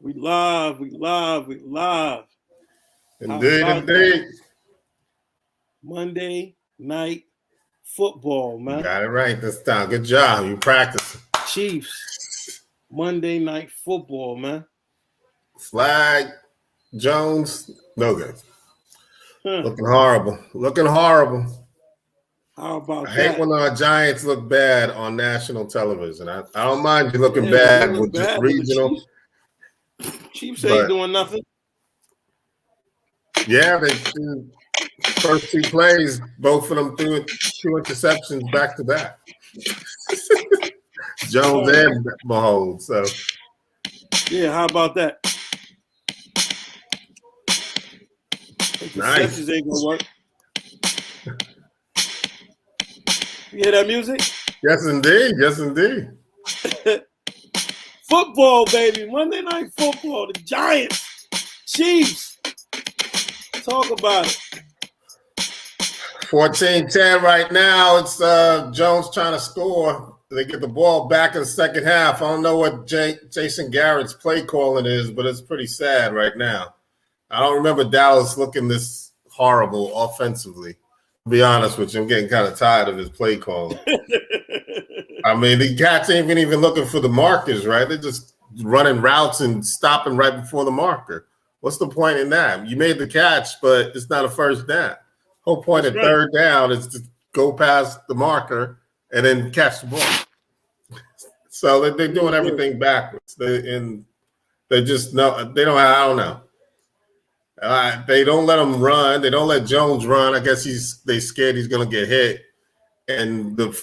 We live. Indeed. Monday night football, man. You got it right this time. Good job. You practicing. Chiefs. Monday night football, man. Flag, Jones, no good. Looking horrible. How about I that? hate when our Giants look bad on national television. I don't mind you looking bad with just regional. Chiefs ain't doing nothing. Yeah, they threw first two plays, both of them threw 2 interceptions back to back. Jones and Mahomes. So yeah, how about that? Nice. Interceptions ain't gonna work. You hear that music? Yes, indeed. Football, baby. Monday night football. The Giants. Chiefs. Talk about it. 14-10 right now. It's Jones trying to score. They get the ball back in the second half. I don't know what Jason Garrett's play calling is, but it's pretty sad right now. I don't remember Dallas looking this horrible offensively. To be honest with you, I'm getting kind of tired of his play calling. I mean, the cats ain't even looking for the markers, right? They're just running routes and stopping right before the marker. What's the point in that? You made the catch, but it's not a first down. Whole point of third down is to go past the marker and then catch the ball. So they're doing everything backwards. They just know they don't. I don't know. They don't let him run. They don't let Jones run. I guess they scared he's going to get hit, and the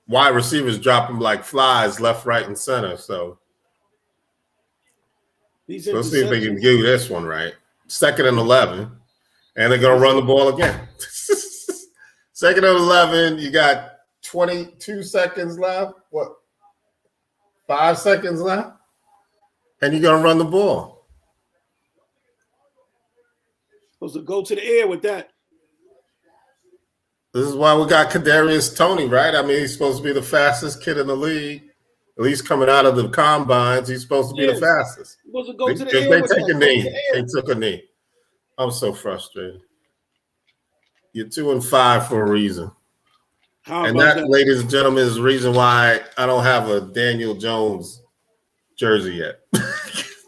wide receivers drop him like flies, left, right, and center. So let's see if they can do this one right. 2nd and 11, and they're going to run the ball again. 2nd and 11, you got 22 seconds left. What? 5 seconds left, and you're going to run the ball. Supposed to go to the air with that. This is why we got Kadarius Toney, right? I mean, he's supposed to be the fastest kid in the league. At least coming out of the combines, he's supposed to be the fastest. Supposed to go to the air. They take a knee. They took a knee. I'm so frustrated. You're 2-5 for a reason. And that, ladies and gentlemen, is the reason why I don't have a Daniel Jones jersey yet.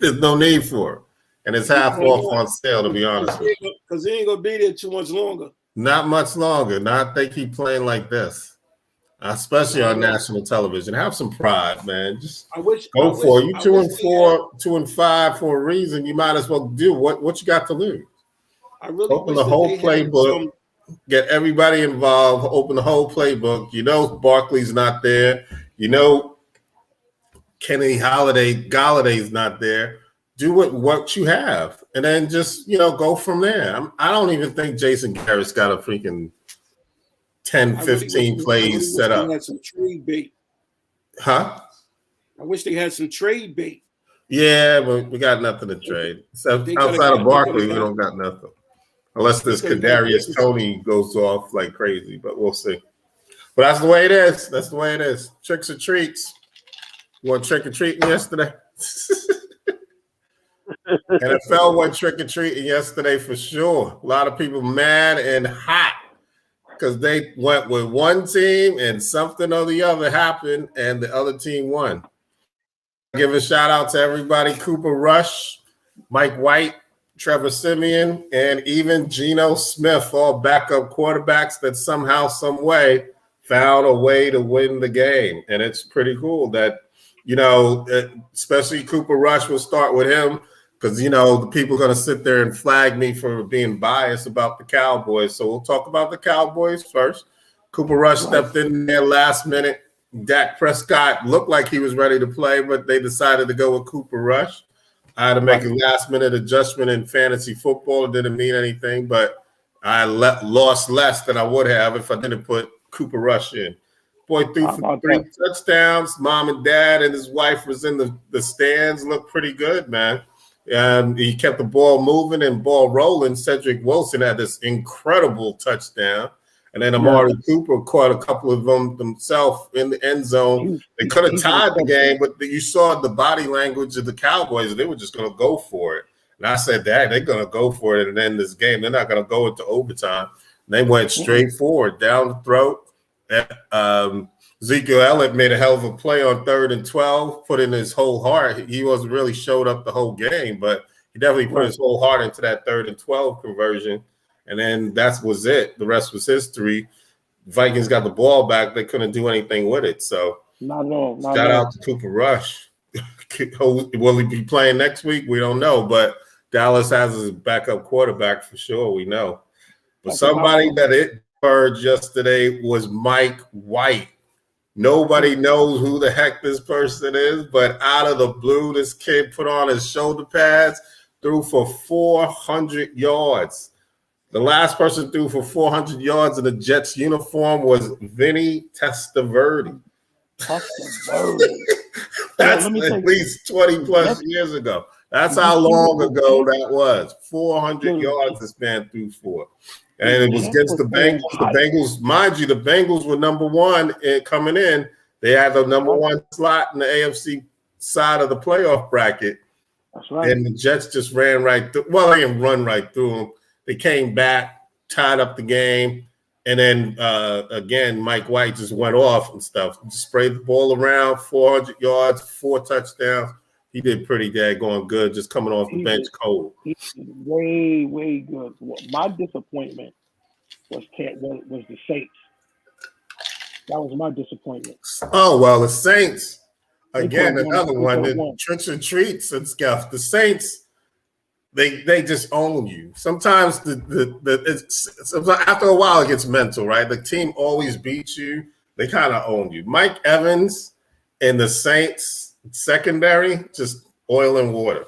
There's no need for it. And it's half off on sale, to be honest with you. Because he ain't going to be there too much longer. Not much longer. Not they keep playing like this. Especially on national television. Have some pride, man. Just go for it. You 2-4, 2-5 for a reason. You might as well do what you got to lose. Open the whole playbook. Get everybody involved. Open the whole playbook. You know Barkley's not there. You know Kenny Galladay's not there. Do what you have, and then just go from there. I don't even think Jason Garrett's got a freaking 10, 15 plays set up. Had some trade bait. Huh? I wish they had some trade bait. Yeah, but we got nothing to trade. So outside of Barkley, we don't got nothing. Unless this Kadarius Toney goes off like crazy, but we'll see. But that's the way it is. Tricks or treats. You want trick or treating yesterday? NFL went trick or treating yesterday for sure. A lot of people mad and hot because they went with one team and something or the other happened and the other team won. Give a shout out to everybody: Cooper Rush, Mike White, Trevor Siemian, and even Geno Smith, all backup quarterbacks that somehow, some way found a way to win the game. And it's pretty cool that, especially Cooper Rush, will start with him. Because, the people are going to sit there and flag me for being biased about the Cowboys. So we'll talk about the Cowboys first. Cooper Rush stepped in there last minute. Dak Prescott looked like he was ready to play, but they decided to go with Cooper Rush. I had to make a last-minute adjustment in fantasy football. It didn't mean anything, but I lost less than I would have if I didn't put Cooper Rush in. Boy threw for 3 touchdowns. Mom and dad and his wife was in the stands. Looked pretty good, man. And he kept the ball moving and ball rolling. Cedric Wilson had this incredible touchdown. And then Amari Cooper caught a couple of them themselves in the end zone. They could have tied the game, but you saw the body language of the Cowboys. They were just going to go for it. And I said, Dad, they're going to go for it and end this game. They're not going to go into overtime. And they went straight forward, down the throat. Ezekiel Elliott made a hell of a play on 3rd and 12, put in his whole heart. He wasn't really showed up the whole game, but he definitely put his whole heart into that 3rd and 12 conversion. And then that was it. The rest was history. Vikings got the ball back. They couldn't do anything with it. So not at all. Shout out to Cooper Rush. Will he be playing next week? We don't know, but Dallas has his backup quarterback for sure. We know. But somebody that it heard yesterday was Mike White. Nobody knows who the heck this person is, but out of the blue, this kid put on his shoulder pads, threw for 400 yards. The last person threw for 400 yards in the Jets uniform was Vinny Testaverde. That's at least 20 plus years ago. That's how long ago that was. 400 yards this man threw for. And it was against the Bengals. The Bengals, mind you, the Bengals were number one coming in. They had the number one slot in the AFC side of the playoff bracket. That's right. And the Jets just ran right through. Well, they didn't run right through them. They came back, tied up the game. And then, again, Mike White just went off and stuff. Just sprayed the ball around, 400 yards, 4 touchdowns. He did pretty daggone good, just coming off the bench cold. He did way, way good. My disappointment was the Saints. That was my disappointment. Oh, well, the Saints, again, another one, the tricks and treats and stuff. The Saints, they just own you. Sometimes after a while it gets mental, right? The team always beats you. They kind of own you. Mike Evans and the Saints secondary, just oil and water.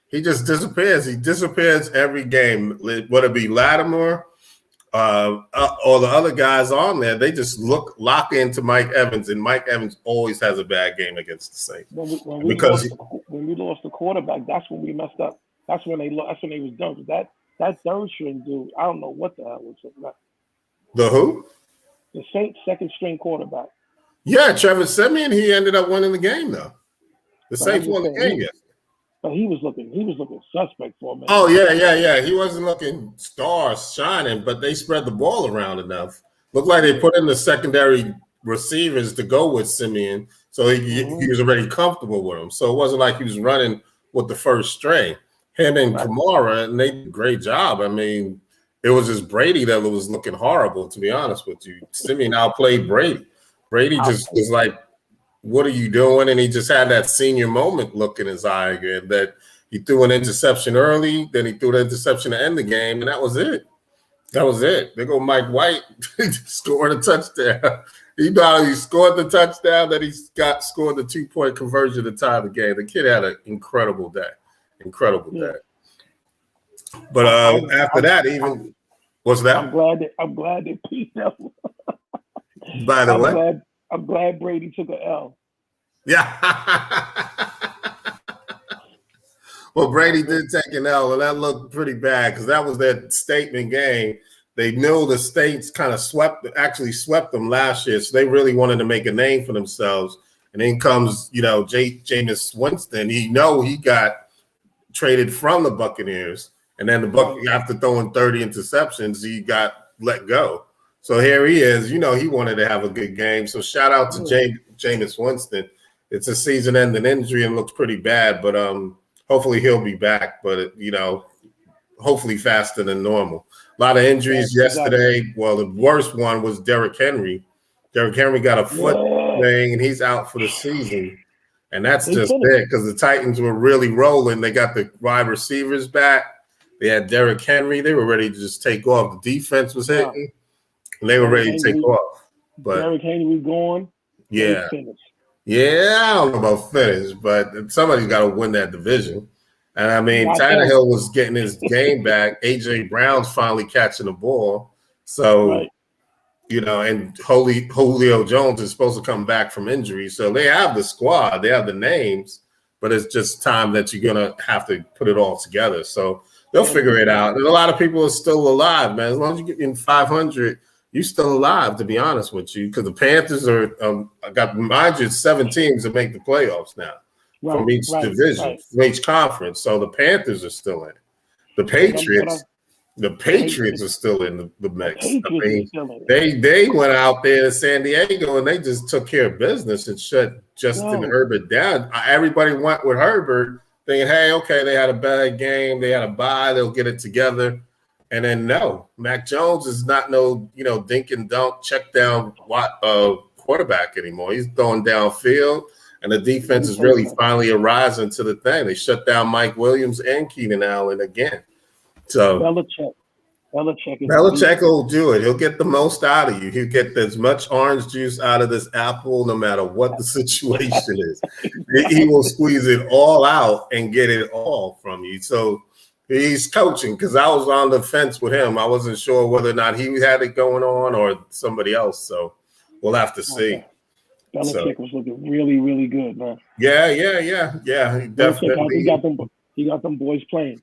He just disappears. He disappears every game. Whether it be Lattimore or the other guys on there, they just lock into Mike Evans, and Mike Evans always has a bad game against the Saints. When we lost the quarterback, that's when we messed up. That's when they was done. That third string dude, I don't know what the hell was it. The who? The Saints second string quarterback. Yeah, Trevor Siemian. He ended up winning the game though. The Saints won the game yesterday. But he was looking suspect for a minute. Oh yeah. He wasn't looking stars shining, but they spread the ball around enough. Looked like they put in the secondary receivers to go with Siemian, so he was already comfortable with him. So it wasn't like he was running with the first string. Him and Kamara, and they did a great job. I mean, it was just Brady that was looking horrible, to be honest with you. Siemian outplayed Brady. Brady just was like, what are you doing? And he just had that senior moment look in his eye again, that he threw an interception early, then he threw the interception to end the game, and that was it. That was it. There go Mike White scoring a touchdown. He not only scored the touchdown, that he scored the 2-point conversion to tie the game. The kid had an incredible day. Incredible day. But after that, even what's that? I'm glad they beat them. By the way, I'm glad Brady took an L. Yeah. Well, Brady did take an L, and that looked pretty bad because that was their statement game. They knew the States kind of swept them last year, so they really wanted to make a name for themselves. And then comes, Jameis Winston. He got traded from the Buccaneers, and then after throwing 30 interceptions, he got let go. So here he is. He wanted to have a good game. So shout out to Jameis Winston. It's a season-ending injury and looks pretty bad, but hopefully he'll be back. But hopefully faster than normal. A lot of injuries yesterday. Well, the worst one was Derrick Henry. Derrick Henry got a foot thing, and he's out for the season. And that's just it because the Titans were really rolling. They got the wide receivers back. They had Derrick Henry. They were ready to just take off. The defense was hitting, and they were ready to take off. But Derrick Henry gone. Yeah. I don't know about finish, but somebody's got to win that division. And, I mean, Tannehill was getting his game back. A.J. Brown's finally catching the ball. So, and Julio Jones is supposed to come back from injury. So they have the squad. They have the names. But it's just time that you're going to have to put it all together. So they'll figure it out. And a lot of people are still alive, man. As long as you get in 500, you're still alive, to be honest with you, because the Panthers are got mind you, 7 teams that make the playoffs now from each division, from each conference. So the Panthers are still in. The Patriots are still in the mix. I mean, they went out there to San Diego and they just took care of business and shut Justin Herbert down. Everybody went with Herbert, thinking, "Hey, okay, they had a bad game, they had a bye, they'll get it together." And then no, Mac Jones is not no dink and dunk check down quarterback anymore. He's throwing downfield, and the defense is really finally arising to the thing. They shut down Mike Williams and Keenan Allen again. So Belichick will do it. He'll get the most out of you. He'll get as much orange juice out of this apple, no matter what the situation is. He will squeeze it all out and get it all from you. So he's coaching, because I was on the fence with him. I wasn't sure whether or not he had it going on or somebody else. So we'll have to see. Belichick was looking really, really good, man. Yeah. He definitely. He got them boys playing.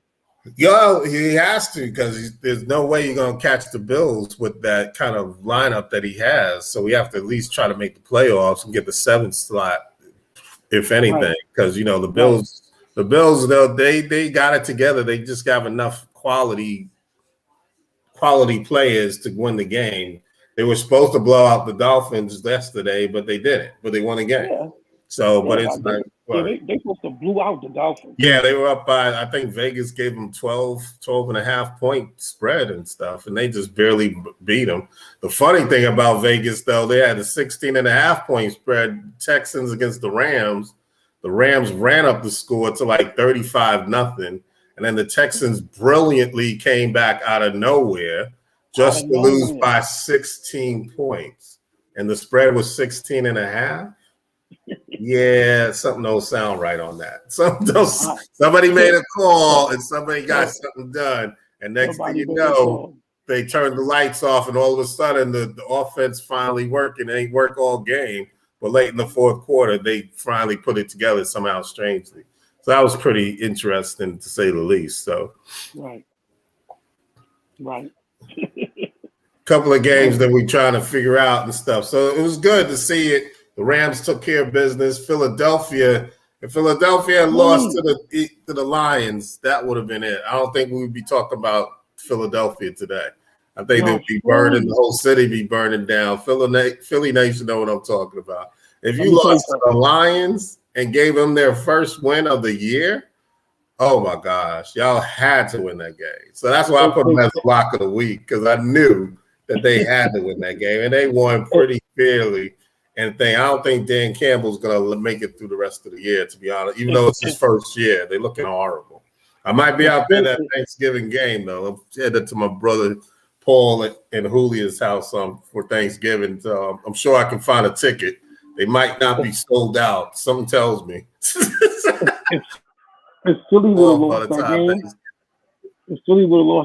Yo, he has to, because there's no way you're going to catch the Bills with that kind of lineup that he has. So we have to at least try to make the playoffs and get the 7th slot, if anything, because the Bills. The Bills, though, they got it together. They just got enough quality players to win the game. They were supposed to blow out the Dolphins yesterday, but they didn't. But they won the game. Yeah. So, but it's like they supposed to blew out the Dolphins. Yeah, they were up by, I think Vegas gave them 12 and a half point spread and stuff, and they just barely beat them. The funny thing about Vegas, though, they had a 16 and a half point spread, Texans against the Rams. The Rams ran up the score to like 35-0, and then the Texans brilliantly came back out of nowhere just to lose by 16 points. And the spread was 16 and a half. Yeah, something don't sound right on that. Somebody made a call and somebody got something done. And next thing you know, they turned the lights off, and all of a sudden the offense finally working. It ain't work all game. But late in the fourth quarter, they finally put it together somehow strangely. So that was pretty interesting, to say the least. So, right. Couple of games that we're trying to figure out and stuff. So it was good to see it. The Rams took care of business. If Philadelphia had lost to the Lions, that would have been it. I don't think we would be talking about Philadelphia today. I think they'd be burning, the whole city be burning down. Philly Nation know what I'm talking about. If you lost to the Lions and gave them their first win of the year, oh my gosh, y'all had to win that game. So that's why I put them as the lock of the week, because I knew that they had to win that game, and they won pretty fairly. And I don't think Dan Campbell's going to make it through the rest of the year, to be honest, even though it's his first year. They're looking horrible. I might be out there that Thanksgiving game, though. I'm headed to my brother Paul and Julia's house for Thanksgiving. So I'm sure I can find a ticket. They might not be sold out. Something tells me. If Philly would have lost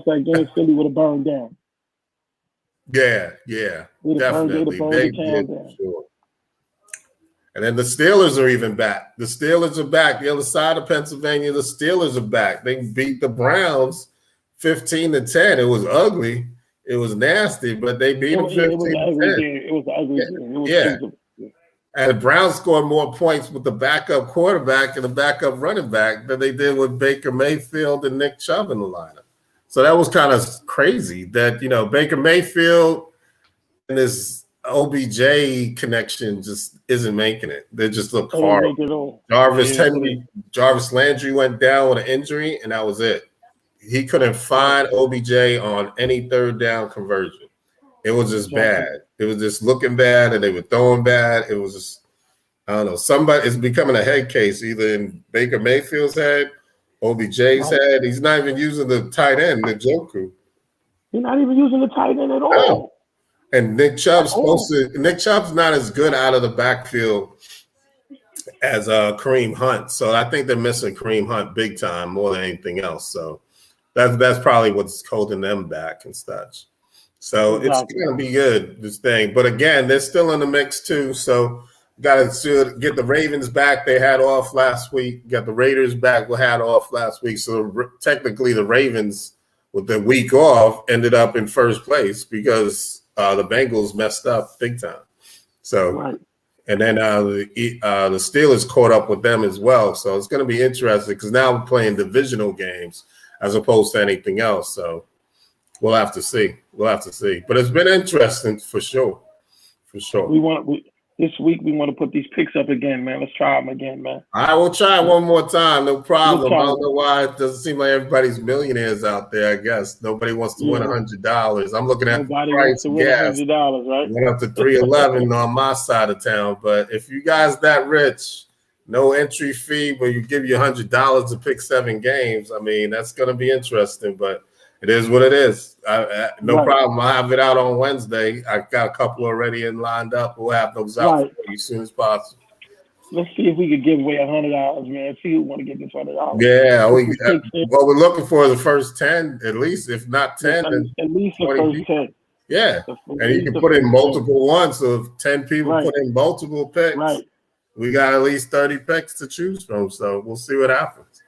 that game, Philly would have burned down. Yeah, definitely. They did, for sure. And then the Steelers are even back. The Steelers are back. The other side of Pennsylvania, the Steelers are back. They beat the Browns 15-10. It was ugly. It was nasty, but they beat them 15-10. It was an ugly game. Yeah. And the Browns scored more points with the backup quarterback and the backup running back than they did with Baker Mayfield and Nick Chubb in the lineup. So that was kind of crazy that, Baker Mayfield and this OBJ connection just isn't making it. They just look horrible. Jarvis Landry went down with an injury, and that was it. He couldn't find OBJ on any third down conversion. It was just bad. It was just looking bad, and they were throwing bad. It was just, I don't know. Somebody is becoming a head case, either in Baker Mayfield's head, OBJ's head. He's not even using the tight end, Njoku. He's not even using the tight end at all. No. And Nick Chubb's Nick Chubb's not as good out of the backfield as Kareem Hunt. So I think they're missing Kareem Hunt big time more than anything else. So that's probably what's holding them back and such. So it's going to be good, this thing. But again, they're still in the mix too. So got to get the Ravens back. They had off last week. Got the Raiders back. We had off last week. So technically the Ravens, with the week off, ended up in first place because the Bengals messed up big time. So, Right. and then the Steelers caught up with them as well. So it's going to be interesting because now we're playing divisional games as opposed to anything else. So we'll have to see. But it's been interesting for sure. For sure. This week we want to put these picks up again, man. Let's try them again, man. I will try one more time. No problem. We'll I don't know why it doesn't seem like everybody's millionaires out there. I guess nobody wants to win $100. I'm looking at nobody the price wants to win $100, right? Went up to 311 on my side of town. But if you guys that rich, no entry fee, but you give you $100 to pick 7 games. I mean, that's going to be interesting. But it is what it is. No problem. I'll have it out on Wednesday. I got a couple already lined up. We'll have those out for you as soon as possible. Let's see if we could give away $100, man. See who want to get this $100. Yeah, what we're looking for is the first 10, at least. If not 10, then at least the first 10. Yeah, and you can put in multiple ones. So if 10 people put in multiple picks, we got at least 30 picks to choose from. So we'll see what happens.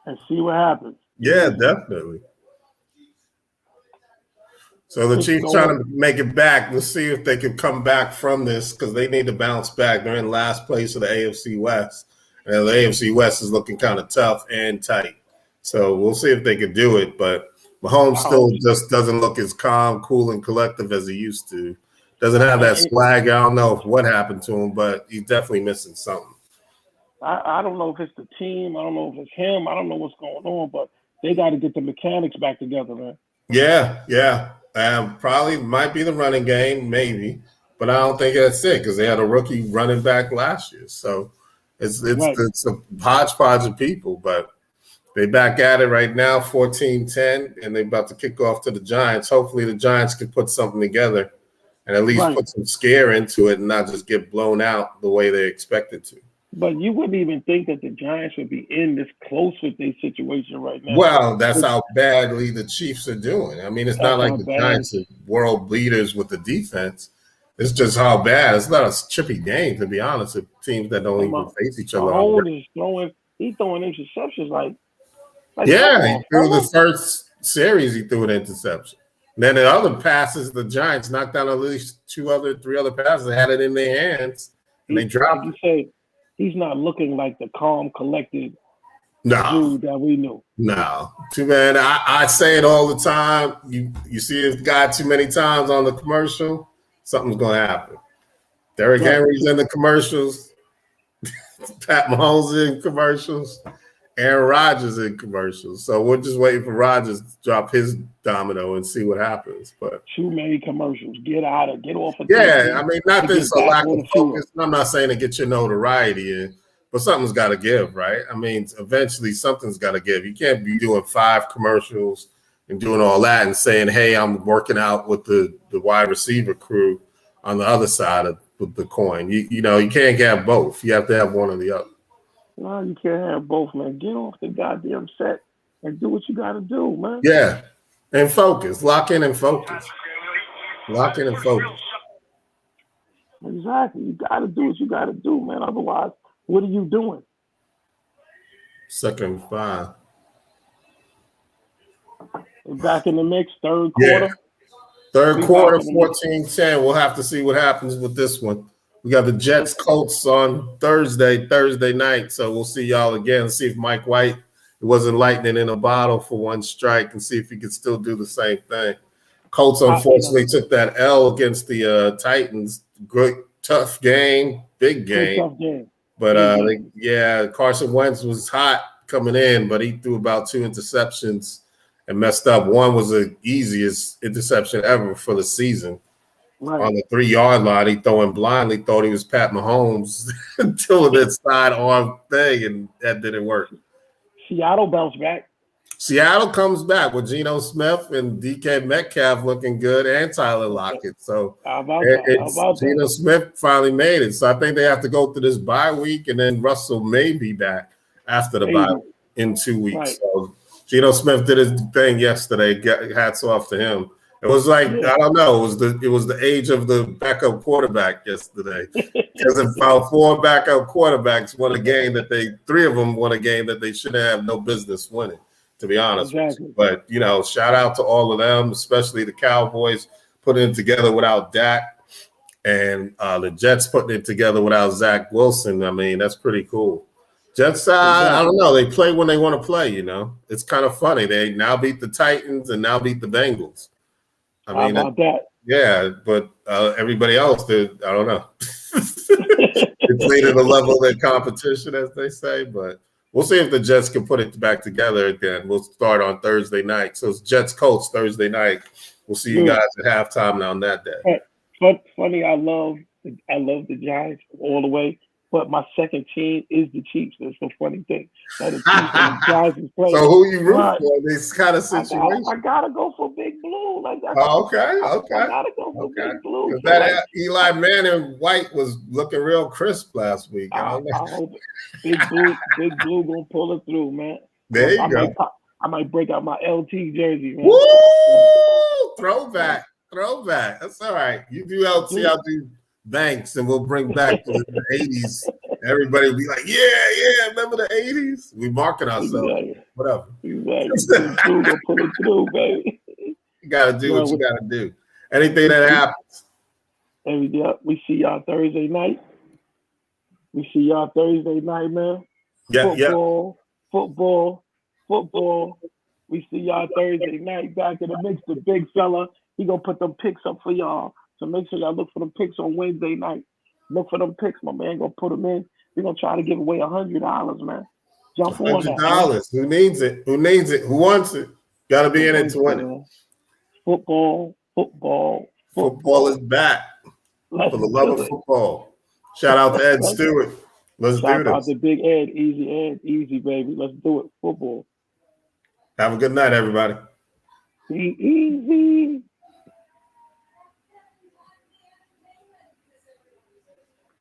And see what happens. Yeah, definitely. So the Chiefs trying to make it back. Let's see if they can come back from this because they need to bounce back. They're in last place of the AFC West. And the AFC West is looking kind of tough and tight. So we'll see if they can do it. But Mahomes still just doesn't look as calm, cool, and collective as he used to. Doesn't have that swag. I don't know what happened to him, but he's definitely missing something. I don't know if it's the team. I don't know if it's him. I don't know what's going on, but they got to get the mechanics back together, man. Yeah. Probably might be the running game, maybe, but I don't think that's it because they had a rookie running back last year. So it's a hodgepodge of people, but they back at it right now, 14-10, and they're about to kick off to the Giants. Hopefully the Giants can put something together and at least put some scare into it and not just get blown out the way they expected to. But you wouldn't even think that the Giants would be in this close with their situation right now. Well, that's how badly the Chiefs are doing. I mean, it's not like the Giants are world leaders with the defense. It's just how bad. It's not a chippy game, to be honest, with teams that don't even face each other. He's throwing interceptions like he threw the first series, he threw an interception. And then the other passes, the Giants knocked down at least 3 other passes. They had it in their hands, and they dropped it. He's not looking like the calm, collected dude that we knew. No. Too bad. I say it all the time. You see this guy too many times on the commercial, something's going to happen. Derrick Henry's in the commercials. Pat Mahomes in commercials. Aaron Rodgers in commercials. So we're just waiting for Rodgers to drop his domino and see what happens. But too many commercials. Get off of I mean, not this a lack of focus. I'm not saying to get your notoriety in, but something's got to give, right? I mean, eventually something's got to give. You can't be doing 5 commercials and doing all that and saying, hey, I'm working out with the wide receiver crew on the other side of the coin. You know, you can't have both. You have to have one or the other. No, you can't have both, man. Get off the goddamn set and do what you got to do, man. Yeah, and focus. Lock in and focus. Lock in and focus. Exactly. You got to do what you got to do, man. Otherwise, what are you doing? 2nd and 5. We're back in the mix, third quarter. Yeah. Third quarter, 14-10. We'll have to see what happens with this one. We got the Jets Colts on Thursday night. So we'll see y'all again. See if Mike White wasn't lightning in a bottle for one strike and see if he could still do the same thing. Colts unfortunately took that L against the Titans. Great, tough game, big game. Tough game. But Carson Wentz was hot coming in, but he threw about 2 interceptions and messed up. One was the easiest interception ever for the season. Right. On the 3-yard line, he throwing blindly, thought he was Pat Mahomes until that sidearm thing, and that didn't work. Seattle bounced back. Seattle comes back with Geno Smith and DK Metcalf looking good and Tyler Lockett. So Geno Smith finally made it. So I think they have to go through this bye week, and then Russell may be back after the bye in 2 weeks. Right. So Geno Smith did his thing yesterday. Hats off to him. It was like, I don't know, it was the age of the backup quarterback yesterday. Because about 4 backup quarterbacks won a game that 3 of them won a game that they should have no business winning, to be honest. Exactly. But, shout out to all of them, especially the Cowboys. putting it together without Dak, and the Jets putting it together without Zach Wilson. I mean, that's pretty cool. Jets, I don't know. They play when they want to play. It's kind of funny. They now beat the Titans and now beat the Bengals. I mean, how about that? Yeah, but everybody else did. I don't know. They played at a level of their competition, as they say. But we'll see if the Jets can put it back together again. We'll start on Thursday night. So it's Jets Colts Thursday night. We'll see you guys at halftime on that day. Funny, I love the Giants all the way, but my second team is the Chiefs. That's the funny thing. That the Chiefs and the Giants is playing. So who you root for in this kind of situation? I gotta go for Big Blue. Like that's okay. I gotta go for Big Blue. So that Eli Manning white was looking real crisp last week. I hope Big Blue gonna pull it through, man. There you go. I might break out my LT jersey, man. Woo! Throwback. That's all right. You do LT, I'll do Banks, and we'll bring back the 80s. Everybody will be like, yeah, remember the 80s? We market ourselves. Exactly. Whatever. Exactly. Gonna pull it through, baby. You gotta do what you gotta do. Anything that happens. We see y'all Thursday night. Man. Football. We see y'all Thursday night back in the mix. The big fella, he gonna put them picks up for y'all. So make sure y'all look for them picks on Wednesday night. Look for them picks, my man. Gonna put them in. We're gonna try to give away $100, man. Jump on that. $100. Who needs it? Who wants it? Gotta be in it to win it. Football. Football is back. For the love of football. Shout out to Ed Stewart. Let's do this. Shout out to Big Ed. Easy, baby. Let's do it. Football. Have a good night, everybody. Be easy.